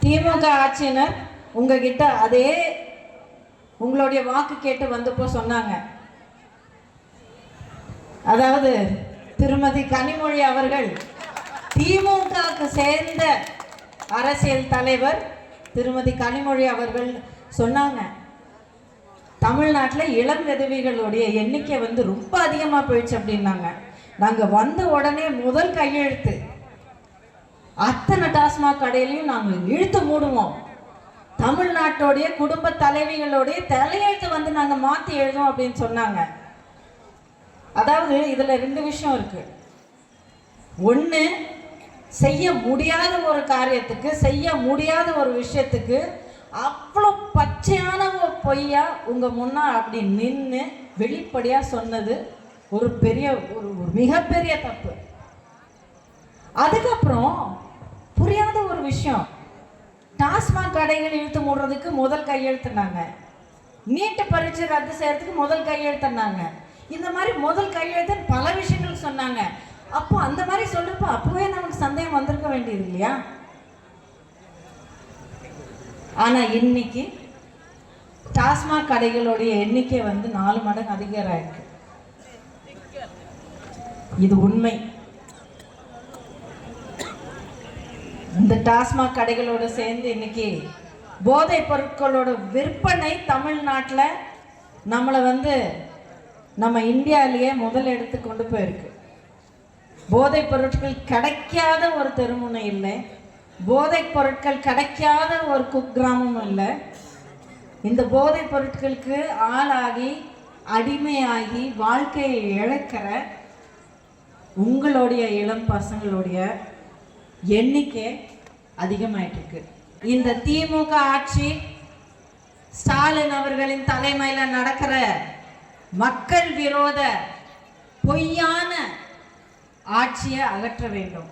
திமுக ஆட்சியினர் உங்ககிட்ட அதே உங்களுடைய வாக்கு கேட்டு வந்தப்போ சொன்னாங்க, அதாவது திருமதி கனிமொழி அவர்கள் திமுகவுக்கு சேர்ந்த அரசியல் தலைவர் திருமதி கனிமொழி அவர்கள் சொன்னாங்க, தமிழ்நாட்டில் இளம் விதவைகளுடைய எண்ணிக்கை ரொம்ப அதிகமாக போயிடுச்சு அப்படின்னாங்க. நாங்கள் வந்த உடனே முதல் கையெழுத்து அத்தனை டாஸ்மாக் கடையிலையும் நாங்கள் இழுத்து மூடுவோம், தமிழ்நாட்டோடைய குடும்ப தலைவிகளுடைய தலையெழுத்து நாங்கள் மாற்றி எழுதுவோம் அப்படின்னு சொன்னாங்க. அதாவது இதில் ரெண்டு விஷயம் இருக்கு. ஒன்று, செய்ய முடியாத ஒரு காரியத்துக்கு, செய்ய முடியாத ஒரு விஷயத்துக்கு அவ்வளோ பச்சையான ஒரு பொய்யா உங்க முன்னா அப்படி நின்று வெளிப்படையா சொன்னது ஒரு பெரிய ஒரு மிகப்பெரிய தப்பு. அதுக்கப்புறம் புரியாத ஒரு விஷயம், டாஸ்மாக் கடைகள் இழுத்து மூடுறதுக்கு முதல் கையெழுத்துனாங்க, நீட்டு பரீட்சை ரத்து செய்யறதுக்கு முதல் கையெழுத்துனாங்க. இந்த மாதிரி முதல் கையெழுத்து பல விஷயங்கள் சொன்னாங்க. அப்போ அந்த மாதிரி சொல்றப்ப அப்பவே நமக்கு சந்தேகம் வந்திருக்க வேண்டியது இல்லையா? ஆனா இன்னைக்கு டாஸ்மாக் கடைகளுடைய எண்ணிக்கை 4 மடங்கு அதிகம் ஆயிருக்கு. இது உண்மை. இந்த டாஸ்மாக் கடைகளோட சேர்ந்து இன்னைக்கு போதை பொருட்களோட விற்பனை தமிழ்நாட்டில் நம்மளை நம்ம இந்தியாவிலேயே முதல் எடுத்து கொண்டு போயிருக்கு. போதைப் பொருட்கள் கிடைக்காத ஒரு தெருமுனை இல்லை, போதைப் பொருட்கள் கிடைக்காத ஒரு குக்கிராமமும் இல்லை. இந்த போதைப் பொருட்களுக்கு ஆளாகி அடிமையாகி வாழ்க்கையை இழக்கிற உங்களுடைய இளம் பசங்களுடைய எண்ணிக்கை அதிகமாயிட்டு இருக்கு. இந்த திமுக ஆட்சி ஸ்டாலின் அவர்களின் தலைமையில் நடக்கிற மக்கள் விரோத பொய்யான ஆட்சியை அகற்ற வேண்டும்.